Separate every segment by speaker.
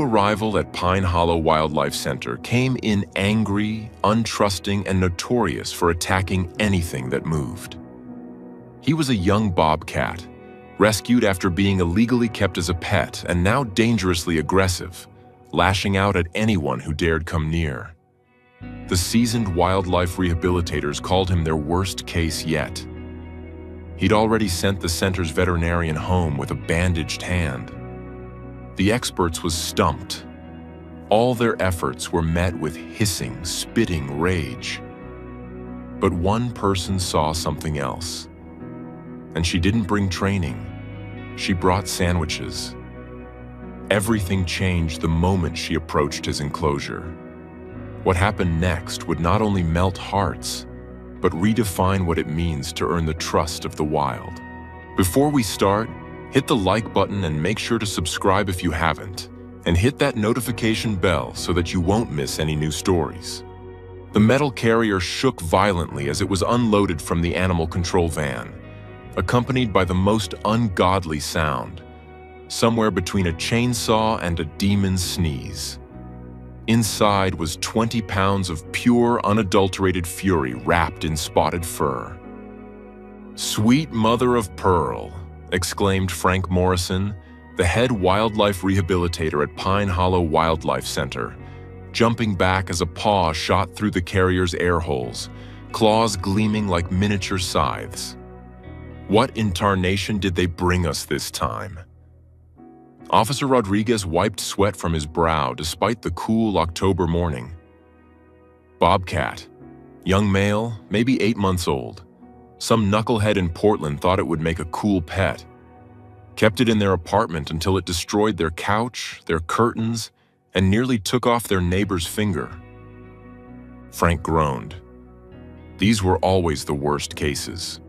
Speaker 1: arrival at Pine Hollow Wildlife Center came in angry, untrusting, and notorious for attacking anything that moved. He was a young bobcat, rescued after being illegally kept as a pet and now dangerously aggressive, lashing out at anyone who dared come near. The seasoned wildlife rehabilitators called him their worst case yet. He'd already sent the center's veterinarian home with a bandaged hand. The experts was stumped. All their efforts were met with hissing, spitting rage. But one person saw something else. And she didn't bring training. She brought sandwiches. Everything changed the moment she approached his enclosure. What happened next would not only melt hearts, but redefine what it means to earn the trust of the wild. Before we start, hit the like button and make sure to subscribe if you haven't, and hit that notification bell so that you won't miss any new stories. The metal carrier shook violently as it was unloaded from the animal control van, accompanied by the most ungodly sound, somewhere between a chainsaw and a demon's sneeze. Inside was 20 pounds of pure, unadulterated fury wrapped in spotted fur. "Sweet mother of pearl," exclaimed Frank Morrison, the head wildlife rehabilitator at Pine Hollow Wildlife Center, jumping back as a paw shot through the carrier's air holes, claws gleaming like miniature scythes. What in tarnation did they bring us this time? Officer Rodriguez wiped sweat from his brow despite the cool October morning. Bobcat, young male, maybe 8 months old. Some knucklehead in Portland thought it would make a cool pet. Kept it in their apartment until it destroyed their couch, their curtains, and nearly took off their neighbor's finger. Frank groaned. These were always the worst cases.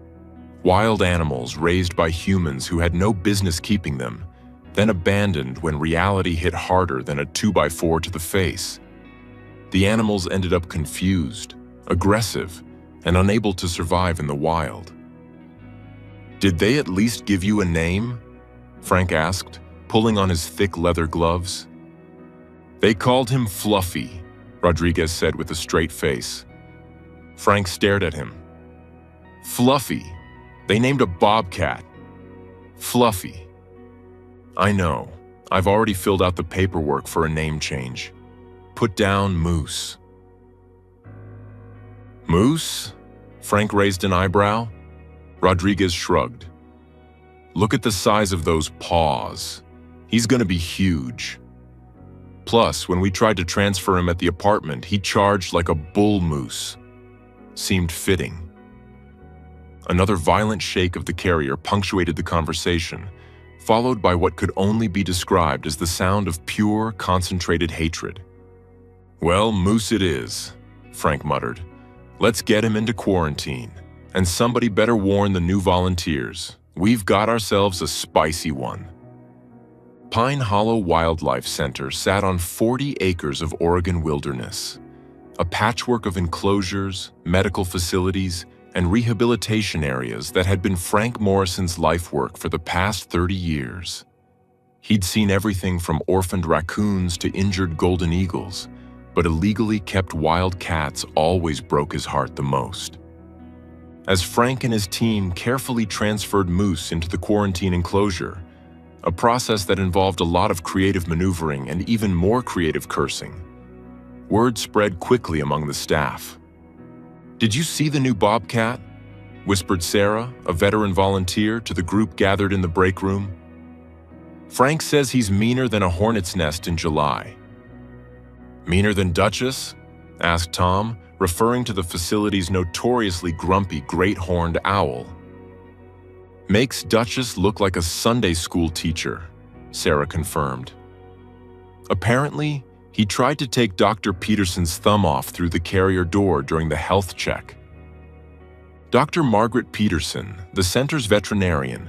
Speaker 1: Wild animals raised by humans who had no business keeping them, then abandoned when reality hit harder than a 2x4 to the face. The animals ended up confused, aggressive, and unable to survive in the wild. "Did they at least give you a name?" Frank asked, pulling on his thick leather gloves. "They called him Fluffy," Rodriguez said with a straight face. Frank stared at him. "Fluffy? They named a bobcat. Fluffy. I know. I've already filled out the paperwork for a name change. Put down Moose." "Moose?" Frank raised an eyebrow. Rodriguez shrugged. "Look at the size of those paws. He's gonna be huge. Plus, when we tried to transfer him at the apartment, he charged like a bull moose. Seemed fitting." Another violent shake of the carrier punctuated the conversation, followed by what could only be described as the sound of pure, concentrated hatred. "Well, Moose it is," Frank muttered. "Let's get him into quarantine, and somebody better warn the new volunteers. We've got ourselves a spicy one." Pine Hollow Wildlife Center sat on 40 acres of Oregon wilderness, a patchwork of enclosures, medical facilities, and rehabilitation areas that had been Frank Morrison's life work for the past 30 years. He'd seen everything from orphaned raccoons to injured golden eagles, but illegally kept wild cats always broke his heart the most. As Frank and his team carefully transferred Moose into the quarantine enclosure, a process that involved a lot of creative maneuvering and even more creative cursing, word spread quickly among the staff. "Did you see the new bobcat?" whispered Sarah, a veteran volunteer, to the group gathered in the break room. "Frank says he's meaner than a hornet's nest in July." "Meaner than Duchess?" asked Tom, referring to the facility's notoriously grumpy great-horned owl. "Makes Duchess look like a Sunday school teacher," Sarah confirmed. Apparently, he tried to take Dr. Peterson's thumb off through the carrier door during the health check. Dr. Margaret Peterson, the center's veterinarian,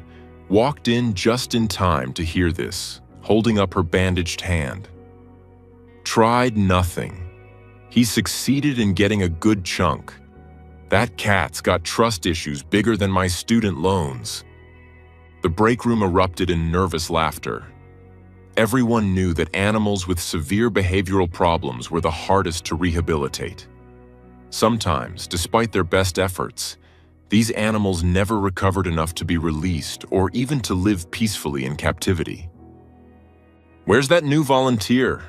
Speaker 1: walked in just in time to hear this, holding up her bandaged hand. "Tried nothing. He succeeded in getting a good chunk. That cat's got trust issues bigger than my student loans." The break room erupted in nervous laughter. Everyone knew that animals with severe behavioral problems were the hardest to rehabilitate. Sometimes, despite their best efforts, these animals never recovered enough to be released or even to live peacefully in captivity. "Where's that new volunteer?"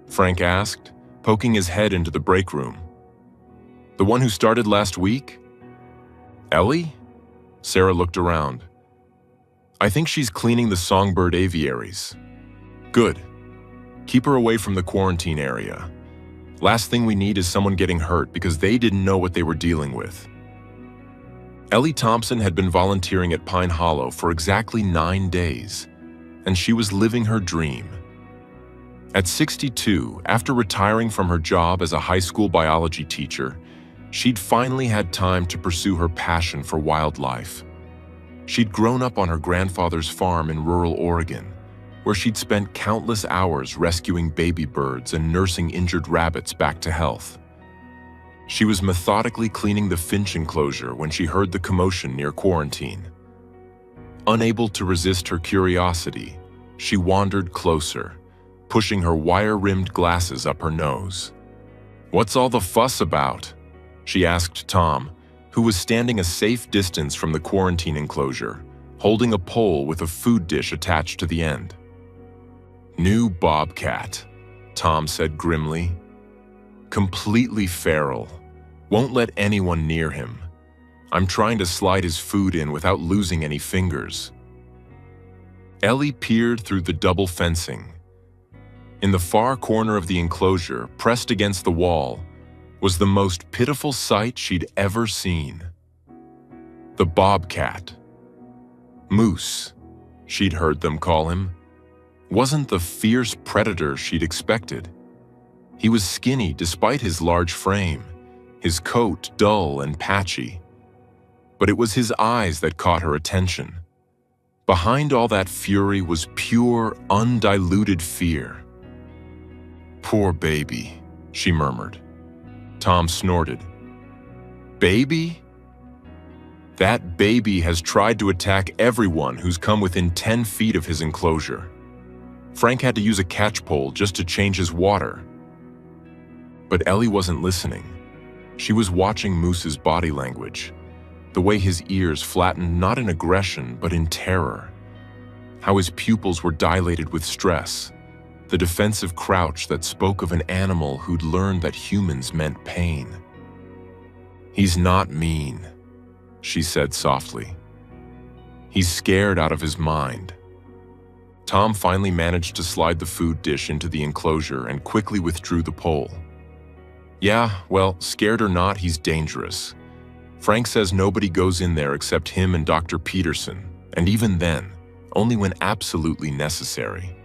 Speaker 1: Frank asked, poking his head into the break room. "The one who started last week?" "Ellie?" Sarah looked around. "I think she's cleaning the songbird aviaries." "Good. Keep her away from the quarantine area. Last thing we need is someone getting hurt because they didn't know what they were dealing with." Ellie Thompson had been volunteering at Pine Hollow for exactly 9 days, and she was living her dream. At 62, after retiring from her job as a high school biology teacher, she'd finally had time to pursue her passion for wildlife. She'd grown up on her grandfather's farm in rural Oregon, where she'd spent countless hours rescuing baby birds and nursing injured rabbits back to health. She was methodically cleaning the finch enclosure when she heard the commotion near quarantine. Unable to resist her curiosity, she wandered closer, pushing her wire-rimmed glasses up her nose. "What's all the fuss about?" she asked Tom, who was standing a safe distance from the quarantine enclosure, holding a pole with a food dish attached to the end. "New Bobcat," Tom said grimly. "Completely feral. Won't let anyone near him. I'm trying to slide his food in without losing any fingers." Ellie peered through the double fencing. In the far corner of the enclosure, pressed against the wall, was the most pitiful sight she'd ever seen. The Bobcat. Moose, she'd heard them call him, wasn't the fierce predator she'd expected. He was skinny despite his large frame, his coat dull and patchy. But it was his eyes that caught her attention. Behind all that fury was pure, undiluted fear. "Poor baby," she murmured. Tom snorted. "Baby? That baby has tried to attack everyone who's come within 10 feet of his enclosure. Frank had to use a catchpole just to change his water." But Ellie wasn't listening. She was watching Moose's body language, the way his ears flattened not in aggression but in terror, how his pupils were dilated with stress, the defensive crouch that spoke of an animal who'd learned that humans meant pain. "He's not mean," she said softly. "He's scared out of his mind." Tom finally managed to slide the food dish into the enclosure and quickly withdrew the pole. "Yeah, well, scared or not, he's dangerous. Frank says nobody goes in there except him and Dr. Peterson, and even then, only when absolutely necessary."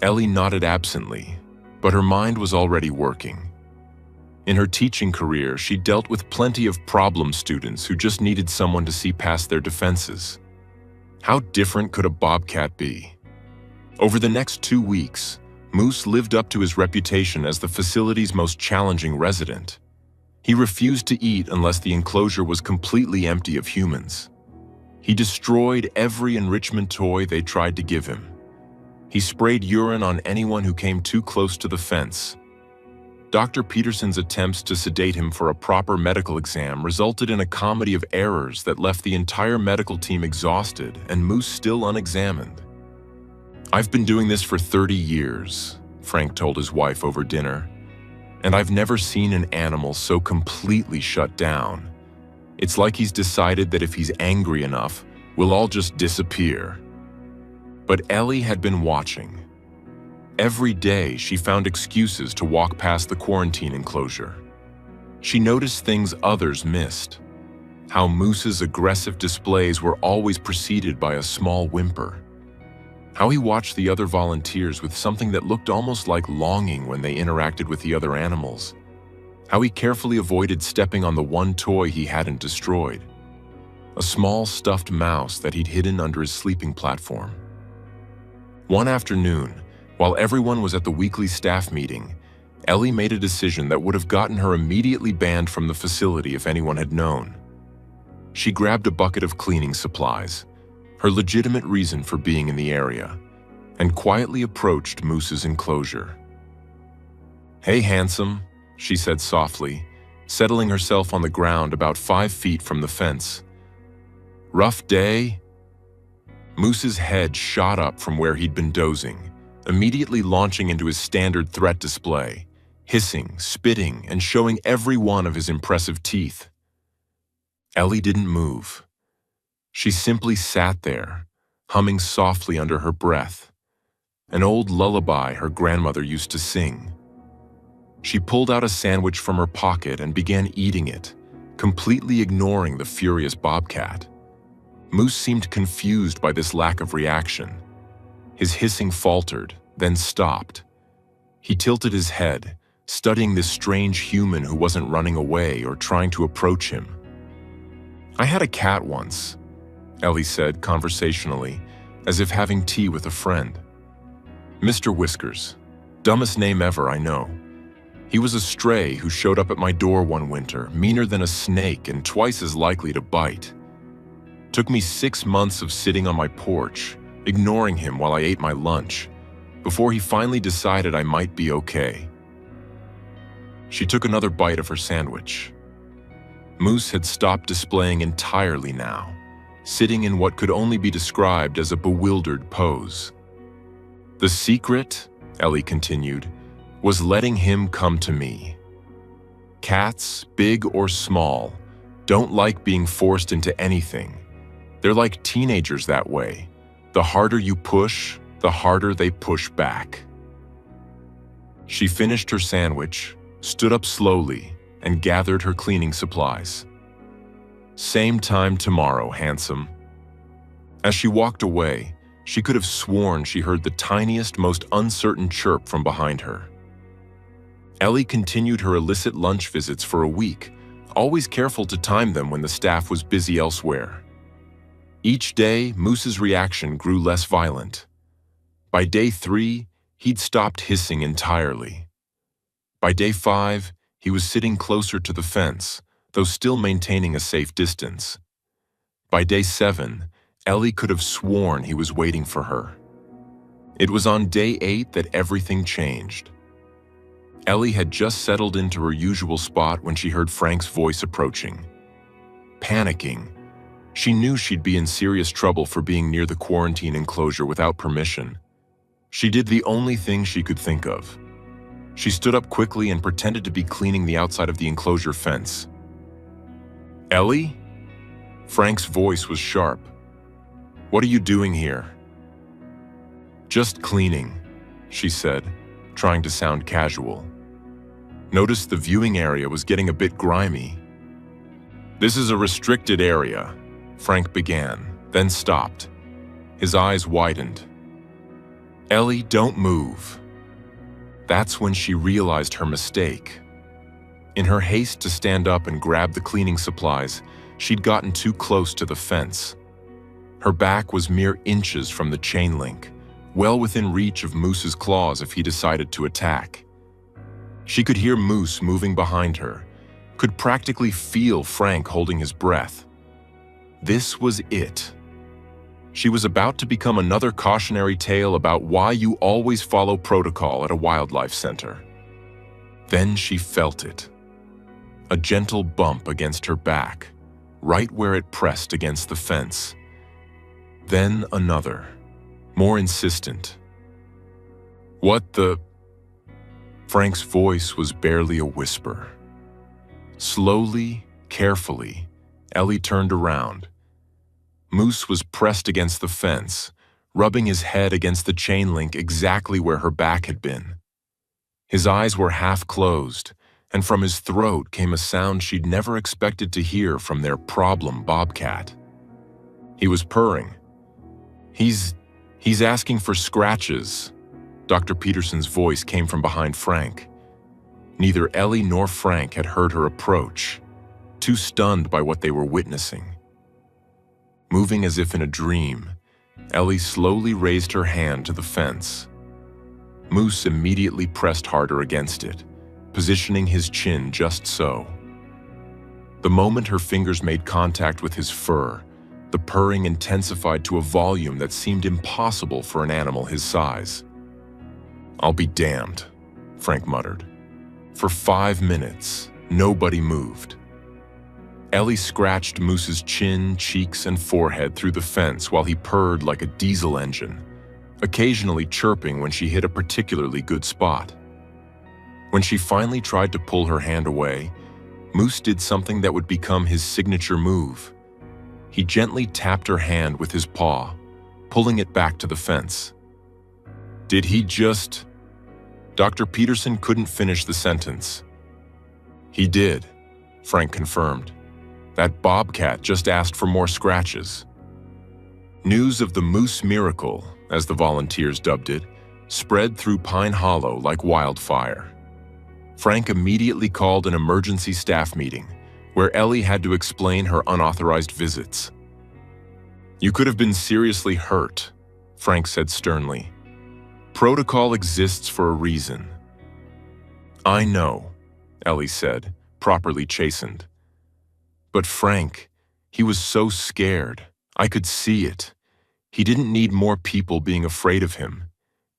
Speaker 1: Ellie nodded absently, but her mind was already working. In her teaching career, she dealt with plenty of problem students who just needed someone to see past their defenses. How different could a Bobcat be? Over the next 2 weeks, Moose lived up to his reputation as the facility's most challenging resident. He refused to eat unless the enclosure was completely empty of humans. He destroyed every enrichment toy they tried to give him. He sprayed urine on anyone who came too close to the fence. Dr. Peterson's attempts to sedate him for a proper medical exam resulted in a comedy of errors that left the entire medical team exhausted and Moose still unexamined. "I've been doing this for 30 years, Frank told his wife over dinner, "and I've never seen an animal so completely shut down. It's like he's decided that if he's angry enough, we'll all just disappear." But Ellie had been watching. Every day, she found excuses to walk past the quarantine enclosure. She noticed things others missed. How Moose's aggressive displays were always preceded by a small whimper. How he watched the other volunteers with something that looked almost like longing when they interacted with the other animals. How he carefully avoided stepping on the one toy he hadn't destroyed. A small stuffed mouse that he'd hidden under his sleeping platform. One afternoon, while everyone was at the weekly staff meeting, Ellie made a decision that would have gotten her immediately banned from the facility if anyone had known. She grabbed a bucket of cleaning supplies, her legitimate reason for being in the area, and quietly approached Moose's enclosure. "Hey, handsome," she said softly, settling herself on the ground about 5 feet from the fence. "Rough day?" Moose's head shot up from where he'd been dozing, immediately launching into his standard threat display, hissing, spitting, and showing every one of his impressive teeth. Ellie didn't move. She simply sat there, humming softly under her breath, an old lullaby her grandmother used to sing. She pulled out a sandwich from her pocket and began eating it, completely ignoring the furious Bobcat. Moose seemed confused by this lack of reaction. His hissing faltered, then stopped. He tilted his head, studying this strange human who wasn't running away or trying to approach him. "I had a cat once," Ellie said conversationally, as if having tea with a friend. "Mr. Whiskers. Dumbest name ever, I know. He was a stray who showed up at my door one winter, meaner than a snake and twice as likely to bite. Took me 6 months of sitting on my porch, ignoring him while I ate my lunch, before he finally decided I might be okay." She took another bite of her sandwich. Moose had stopped displaying entirely now, sitting in what could only be described as a bewildered pose. "The secret," Ellie continued, "was letting him come to me. Cats, big or small, don't like being forced into anything. They're like teenagers that way. The harder you push, the harder they push back." She finished her sandwich, stood up slowly, and gathered her cleaning supplies. "Same time tomorrow, handsome." As she walked away, she could have sworn she heard the tiniest, most uncertain chirp from behind her. Ellie continued her illicit lunch visits for a week, always careful to time them when the staff was busy elsewhere. Each day, Moose's reaction grew less violent. By day 3, he'd stopped hissing entirely. By day 5, he was sitting closer to the fence, though still maintaining a safe distance. By day 7, Ellie could have sworn he was waiting for her. It was on day 8 that everything changed. Ellie had just settled into her usual spot when she heard Frank's voice approaching. Panicking, she knew she'd be in serious trouble for being near the quarantine enclosure without permission. She did the only thing she could think of. She stood up quickly and pretended to be cleaning the outside of the enclosure fence. "Ellie?" Frank's voice was sharp. "What are you doing here?" "Just cleaning," she said, trying to sound casual. Noticed the viewing area was getting a bit grimy. "This is a restricted area," Frank began, then stopped. His eyes widened. "Ellie, don't move." That's when she realized her mistake. In her haste to stand up and grab the cleaning supplies, she'd gotten too close to the fence. Her back was mere inches from the chain link, well within reach of Moose's claws if he decided to attack. She could hear Moose moving behind her, could practically feel Frank holding his breath. This was it. She was about to become another cautionary tale about why you always follow protocol at a wildlife center. Then she felt it. A gentle bump against her back, right where it pressed against the fence. Then another, more insistent. "What the—" Frank's voice was barely a whisper. Slowly, carefully, Ellie turned around. Moose was pressed against the fence, rubbing his head against the chain link exactly where her back had been. His eyes were half closed, and from his throat came a sound she'd never expected to hear from their problem Bobcat. He was purring. He's asking for scratches." Dr. Peterson's voice came from behind Frank. Neither Ellie nor Frank had heard her approach, too stunned by what they were witnessing. Moving as if in a dream, Ellie slowly raised her hand to the fence. Moose immediately pressed harder against it, positioning his chin just so. The moment her fingers made contact with his fur, The purring intensified to a volume that seemed impossible for an animal his size. "I'll be damned," Frank muttered. For 5 minutes, nobody moved. Ellie scratched Moose's chin, cheeks, and forehead through the fence while he purred like a diesel engine, occasionally chirping when she hit a particularly good spot. When she finally tried to pull her hand away, Moose did something that would become his signature move. He gently tapped her hand with his paw, pulling it back to the fence. "Did he just—" Dr. Peterson couldn't finish the sentence. "He did," Frank confirmed. "That Bobcat just asked for more scratches." News of the Moose Miracle, as the volunteers dubbed it, spread through Pine Hollow like wildfire. Frank immediately called an emergency staff meeting, where Ellie had to explain her unauthorized visits. "You could have been seriously hurt," Frank said sternly. "Protocol exists for a reason." "I know," Ellie said, properly chastened. "But Frank, he was so scared. I could see it. He didn't need more people being afraid of him.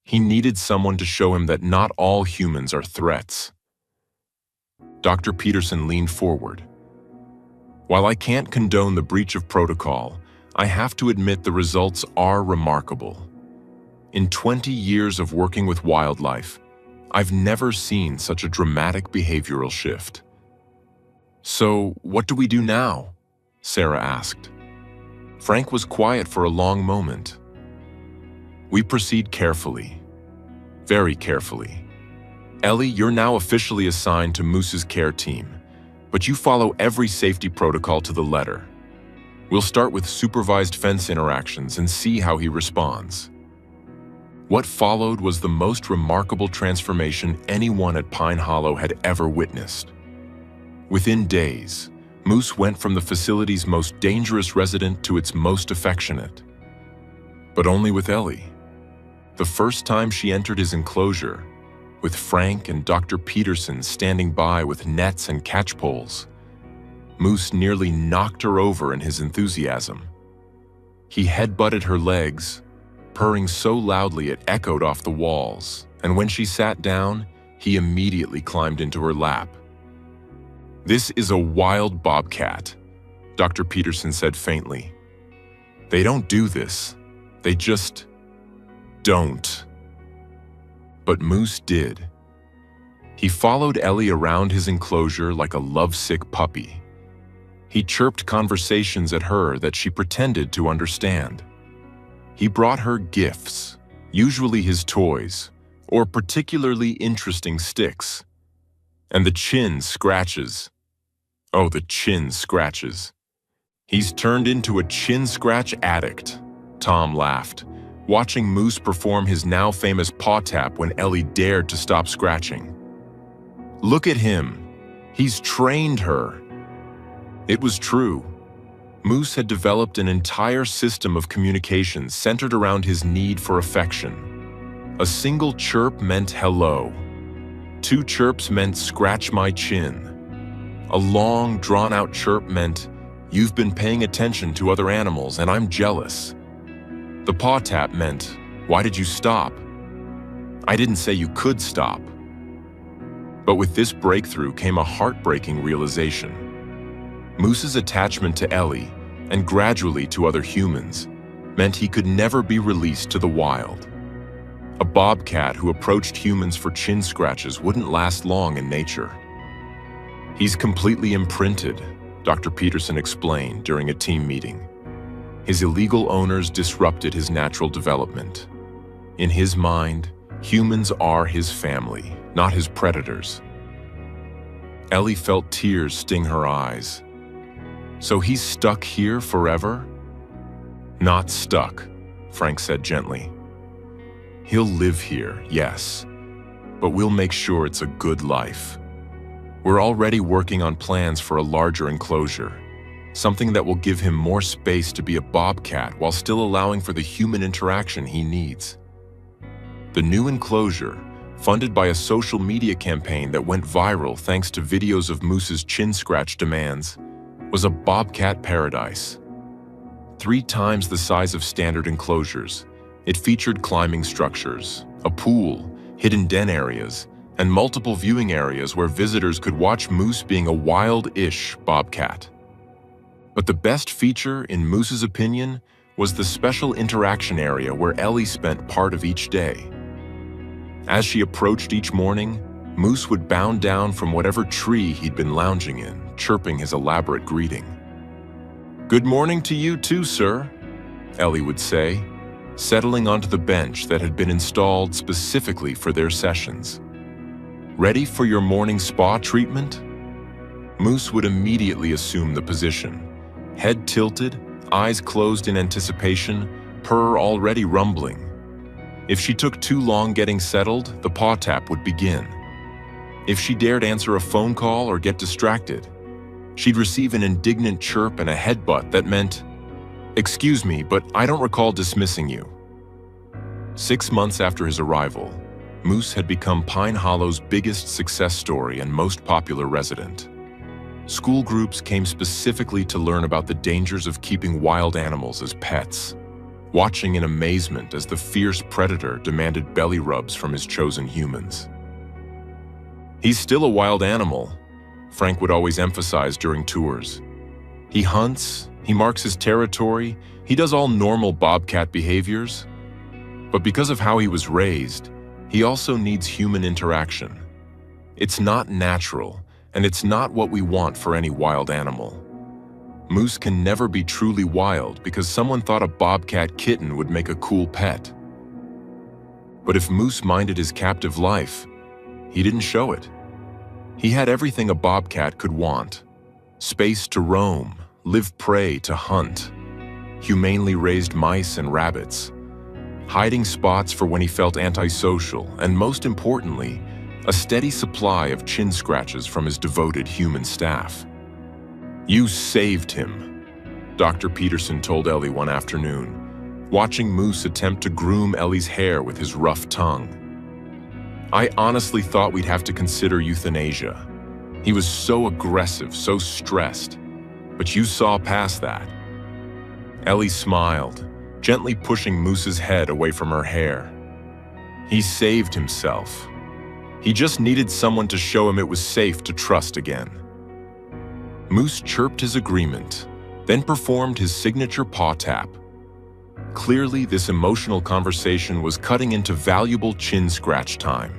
Speaker 1: He needed someone to show him that not all humans are threats." Dr. Peterson leaned forward. "While I can't condone the breach of protocol, I have to admit the results are remarkable. In 20 years of working with wildlife, I've never seen such a dramatic behavioral shift." "So, what do we do now?" Sarah asked. Frank was quiet for a long moment. "We proceed carefully. Very carefully. Ellie, you're now officially assigned to Moose's care team, but you follow every safety protocol to the letter. We'll start with supervised fence interactions and see how he responds." What followed was the most remarkable transformation anyone at Pine Hollow had ever witnessed. Within days, Moose went from the facility's most dangerous resident to its most affectionate. But only with Ellie. The first time she entered his enclosure, with Frank and Dr. Peterson standing by with nets and catch poles, Moose nearly knocked her over in his enthusiasm. He headbutted her legs, purring so loudly it echoed off the walls, and when she sat down, he immediately climbed into her lap. "This is a wild bobcat," Dr. Peterson said faintly. "They don't do this. They just don't." But Moose did. He followed Ellie around his enclosure like a lovesick puppy. He chirped conversations at her that she pretended to understand. He brought her gifts, usually his toys, or particularly interesting sticks. And the chin scratches. Oh, the chin scratches. "He's turned into a chin scratch addict," Tom laughed, watching Moose perform his now famous paw tap when Ellie dared to stop scratching. "Look at him. He's trained her." It was true. Moose had developed an entire system of communication centered around his need for affection. A single chirp meant hello. 2 chirps meant scratch my chin. A long, drawn-out chirp meant you've been paying attention to other animals and I'm jealous. The paw tap meant, why did you stop? I didn't say you could stop. But with this breakthrough came a heartbreaking realization. Moose's attachment to Ellie, and gradually to other humans, meant he could never be released to the wild. A bobcat who approached humans for chin scratches wouldn't last long in nature. "He's completely imprinted," Dr. Peterson explained during a team meeting. His illegal owners disrupted his natural development. In his mind, humans are his family, not his predators. Ellie felt tears sting her eyes. "So he's stuck here forever?" "Not stuck," Frank said gently. "He'll live here, yes, but we'll make sure it's a good life. We're already working on plans for a larger enclosure, something that will give him more space to be a bobcat while still allowing for the human interaction he needs." The new enclosure, funded by a social media campaign that went viral thanks to videos of Moose's chin scratch demands, was a bobcat paradise. 3 times the size of standard enclosures. It featured climbing structures, a pool, hidden den areas, and multiple viewing areas where visitors could watch Moose being a wild-ish bobcat. But the best feature, in Moose's opinion, was the special interaction area where Ellie spent part of each day. As she approached each morning, Moose would bound down from whatever tree he'd been lounging in, chirping his elaborate greeting. "Good morning to you too, sir," Ellie would say, settling onto the bench that had been installed specifically for their sessions. "Ready for your morning spa treatment?" Moose would immediately assume the position, head tilted, eyes closed in anticipation, purr already rumbling. If she took too long getting settled, the paw tap would begin. If she dared answer a phone call or get distracted, she'd receive an indignant chirp and a headbutt that meant, "Excuse me, but I don't recall dismissing you." 6 months after his arrival, Moose had become Pine Hollow's biggest success story and most popular resident. School groups came specifically to learn about the dangers of keeping wild animals as pets, watching in amazement as the fierce predator demanded belly rubs from his chosen humans. "He's still a wild animal," Frank would always emphasize during tours. "He hunts, he marks his territory, he does all normal bobcat behaviors. But because of how he was raised, he also needs human interaction. It's not natural, and it's not what we want for any wild animal. Moose can never be truly wild because someone thought a bobcat kitten would make a cool pet. But if Moose minded his captive life, he didn't show it. He had everything a bobcat could want: space to roam, live prey to hunt, humanely raised mice and rabbits, hiding spots for when he felt antisocial, and most importantly, a steady supply of chin scratches from his devoted human staff. "You saved him," Dr. Peterson told Ellie one afternoon, watching Moose attempt to groom Ellie's hair with his rough tongue. "I honestly thought we'd have to consider euthanasia. He was so aggressive, so stressed, but you saw past that." Ellie smiled, gently pushing Moose's head away from her hair. "He saved himself. He just needed someone to show him it was safe to trust again." Moose chirped his agreement, then performed his signature paw tap. Clearly, this emotional conversation was cutting into valuable chin scratch time.